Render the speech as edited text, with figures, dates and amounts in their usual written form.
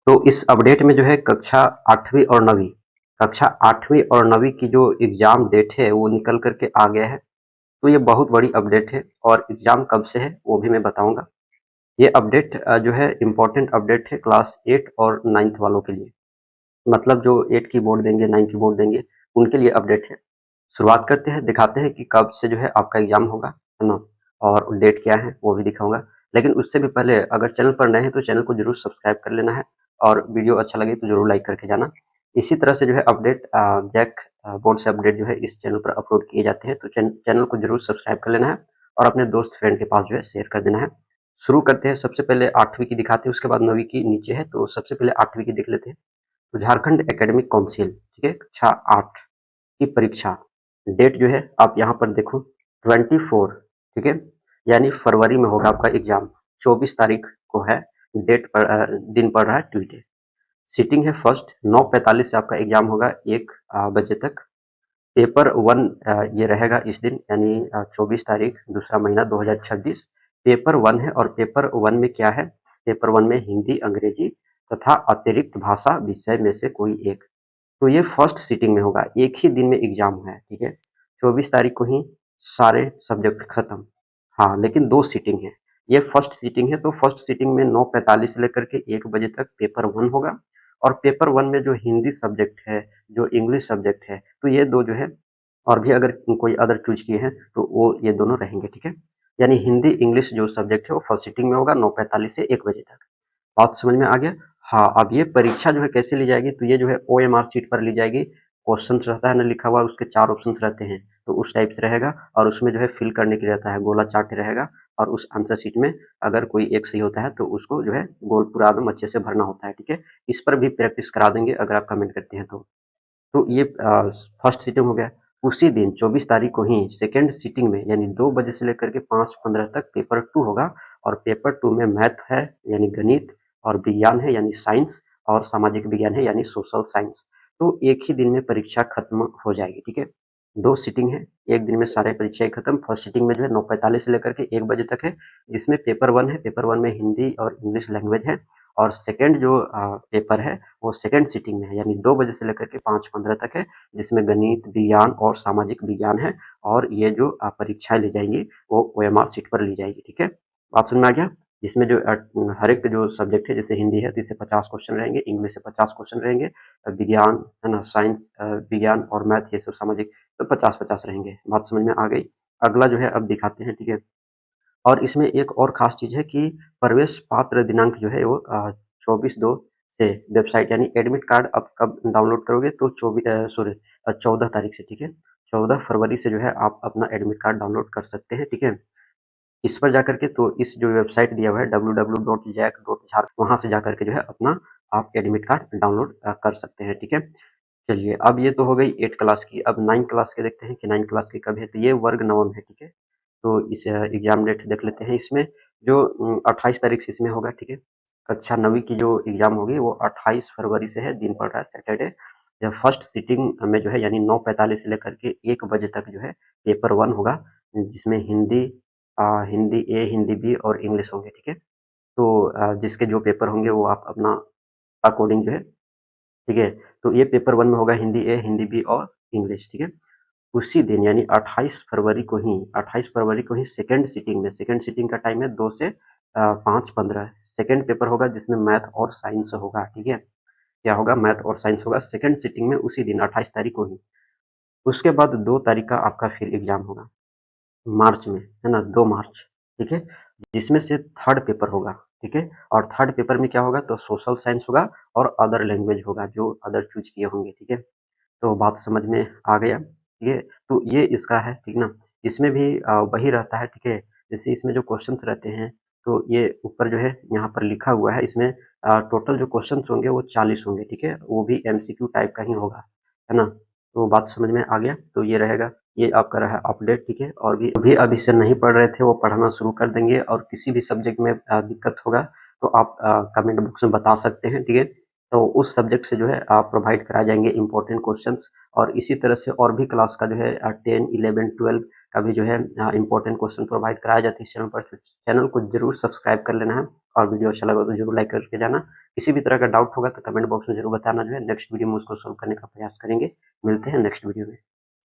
तो इस अपडेट में जो है कक्षा 8वीं और 9वीं कक्षा 8वीं और 9वीं की जो एग्ज़ाम डेट है वो निकल कर के आ गया है। तो ये बहुत बड़ी अपडेट है और एग्ज़ाम कब से है वो भी मैं बताऊँगा। ये अपडेट जो है इम्पोर्टेंट अपडेट है क्लास 8 और 9th वालों के लिए। मतलब जो 8 की बोर्ड देंगे, 9 की बोर्ड देंगे, उनके लिए अपडेट है। शुरुआत करते हैं, दिखाते हैं कि कब से जो है आपका एग्ज़ाम होगा, है ना? और डेट क्या है वो भी दिखाऊँगा। लेकिन उससे भी पहले अगर चैनल पर नए हैं तो चैनल को ज़रूर सब्सक्राइब कर लेना है और वीडियो अच्छा लगे तो ज़रूर लाइक करके जाना। इसी तरह से जो है अपडेट जैक बोर्ड से अपडेट जो है इस चैनल पर अपलोड किए जाते हैं, तो चैनल को ज़रूर सब्सक्राइब कर लेना है और अपने दोस्त फ्रेंड के पास जो है शेयर कर देना है। शुरू करते हैं, सबसे पहले 8वीं की दिखाते हैं, उसके बाद 9वीं की नीचे है, तो सबसे पहले 8वीं की देख लेते हैं। तो झारखंड एकेडमिक काउंसिल, ठीक है, कक्षा 8 की परीक्षा डेट जो है आप यहाँ पर देखो 24, ठीक है, यानी फरवरी में होगा आपका एग्जाम। 24 तारीख को है डेट पर, दिन पड़ रहा है ट्यूसडे। सीटिंग है फर्स्ट, 9:45 से आपका एग्जाम होगा 1 बजे तक। पेपर 1 ये रहेगा इस दिन, यानी 24 तारीख दूसरा महीना 2026। पेपर 1 है और पेपर 1 में क्या है? पेपर 1 में हिंदी, अंग्रेजी तथा अतिरिक्त भाषा विषय में से कोई एक। तो ये फर्स्ट सीटिंग में होगा, एक ही दिन में एग्जाम है, ठीक है। 24 तारीख को ही सारे सब्जेक्ट खत्म। हाँ, लेकिन 2 सीटिंग है। ये फर्स्ट सीटिंग है, तो फर्स्ट सीटिंग में 9:45 से लेकर के 1 बजे तक पेपर 1 होगा और पेपर 1 में जो हिंदी सब्जेक्ट है, जो इंग्लिश सब्जेक्ट है, तो ये 2 जो है, और भी अगर कोई अदर चूज़ किए हैं तो वो ये दोनों रहेंगे, ठीक है। यानी हिंदी, इंग्लिश जो सब्जेक्ट है वो फर्स्ट सीटिंग में होगा 9:45 से 1 बजे तक। बात समझ में आ गया? हाँ, अब ये परीक्षा जो है कैसे ली जाएगी, तो ये जो है ओएमआर शीट पर ली जाएगी। क्वेश्चंस रहता है ना लिखा हुआ, उसके 4 ऑप्शंस रहते हैं, तो उस टाइप से रहेगा और उसमें जो है फिल करने के लिए रहता है, गोला चार्ट रहेगा और उस आंसर शीट में अगर कोई एक सही होता है तो उसको जो है गोल पूरा एकदम अच्छे से भरना होता है, ठीक है। इस पर भी प्रैक्टिस करा देंगे अगर आप कमेंट करते हैं तो। तो ये फर्स्ट सीटिंग हो गया। उसी दिन 24 तारीख को ही सेकंड सीटिंग में, यानी 2 बजे से लेकर के 5:15 तक पेपर 2 होगा और पेपर 2 में मैथ है यानी गणित और विज्ञान है यानी साइंस और सामाजिक विज्ञान है यानी सोशल साइंस। तो एक ही दिन में परीक्षा खत्म हो जाएगी, ठीक है। 2 सीटिंग है, एक दिन में सारे परीक्षाएँ खत्म। फर्स्ट सीटिंग में जो है 9:45 से लेकर के 1 बजे तक है, जिसमें पेपर 1 है, पेपर 1 में हिंदी और इंग्लिश लैंग्वेज है और सेकंड जो पेपर है वो सेकंड सीटिंग में है, यानी 2 बजे से लेकर के 5:15 तक है, जिसमें गणित, विज्ञान और सामाजिक विज्ञान है और ये जो परीक्षाएँ ली जाएँगी वो ओएमआर शीट पर ली जाएगी, ठीक है। बात समझ में आ गया? इसमें जो हर एक जो सब्जेक्ट है, जैसे हिंदी है तो इससे 50 क्वेश्चन रहेंगे, इंग्लिश से 50 क्वेश्चन रहेंगे, विज्ञान है ना, साइंस विज्ञान और मैथ ये सब सामाजिक, तो 50-50 रहेंगे। बात समझ में आ गई? अगला जो है अब दिखाते हैं, ठीक है। और इसमें एक और ख़ास चीज़ है कि प्रवेश पात्र दिनांक जो है वो 24/2 से वेबसाइट, यानी एडमिट कार्ड आप कब डाउनलोड करोगे तो 14 तारीख से, ठीक है। 14 फरवरी से जो है आप अपना एडमिट कार्ड डाउनलोड कर सकते हैं, ठीक है। इस पर जाकर के, तो इस जो वेबसाइट दिया हुआ है www.jac.jharkhand, वहाँ से जाकर के जो है अपना आप एडमिट कार्ड डाउनलोड कर सकते हैं, ठीक है। चलिए, अब ये तो हो गई 8 क्लास की, अब 9 क्लास के देखते हैं कि 9 क्लास की कब है, तो ये वर्ग नवम है, ठीक है। तो इस एग्ज़ाम डेट देख लेते हैं, इसमें जो 28 तारीख से इसमें होगा, ठीक है। कक्षा 9वीं की जो एग्ज़ाम होगी वो 28 फरवरी से है, दिन पड़ रहा है सैटरडे। जब फर्स्ट सिटिंग में जो है, यानी 9:45 से लेकर के 1 बजे तक जो है पेपर 1 होगा, जिसमें हिंदी ए, हिंदी बी और इंग्लिश होंगे, ठीक है। तो जिसके जो पेपर होंगे वो आप अपना अकॉर्डिंग जो है, ठीक है। तो ये पेपर 1 में होगा हिंदी ए, हिंदी बी और इंग्लिश, ठीक है। उसी दिन यानी 28 फरवरी को ही सेकंड सीटिंग का टाइम है 2 से 5:15। सेकंड पेपर होगा जिसमें मैथ और साइंस होगा, ठीक है। क्या होगा? मैथ और साइंस होगा सेकंड सीटिंग में उसी दिन 28 तारीख को ही। उसके बाद 2 तारीख का आपका फिर एग्ज़ाम होगा, मार्च में, है ना? 2 मार्च, ठीक है? जिसमें से थर्ड पेपर होगा, ठीक है? और थर्ड पेपर में क्या होगा? तो सोशल साइंस होगा और अदर लैंग्वेज होगा, जो अदर चूज़ किए होंगे, ठीक है? तो बात समझ में आ गया, ये तो ये इसका है, ठीक ना? इसमें भी वही रहता है, ठीक है? जैसे इसमें जो क्वेश्चन्स रहते हैं, तो ये ऊपर जो है यहाँ पर लिखा हुआ है, इसमें टोटल जो क्वेश्चन्स होंगे वो 40 होंगे, ठीक है? वो भी एमसीक्यू टाइप का ही होगा, है ना? तो बात समझ में आ गया, तो ये रहेगा, ये आपका रहा अपडेट, ठीक है? और भी अब इससे नहीं पढ़ रहे थे वो पढ़ना शुरू कर देंगे और किसी भी सब्जेक्ट में दिक्कत होगा तो आप कमेंट बॉक्स में बता सकते हैं, ठीक है? तो उस सब्जेक्ट से जो है प्रोवाइड कराए जाएँगे इम्पोर्टेंट क्वेश्चंस और इसी तरह से और भी क्लास का जो है 10, 11, 12 का भी जो है इम्पोर्टेंट क्वेश्चन प्रोवाइड कराया जाता है इस चैनल पर। चैनल को ज़रूर सब्सक्राइब कर लेना है और वीडियो अच्छा लगा तो जरूर लाइक करके जाना। किसी भी तरह का डाउट होगा तो कमेंट बॉक्स में जरूर बताना, जो है नेक्स्ट वीडियो में उसको सॉल्व करने का प्रयास करेंगे। मिलते हैं नेक्स्ट वीडियो में।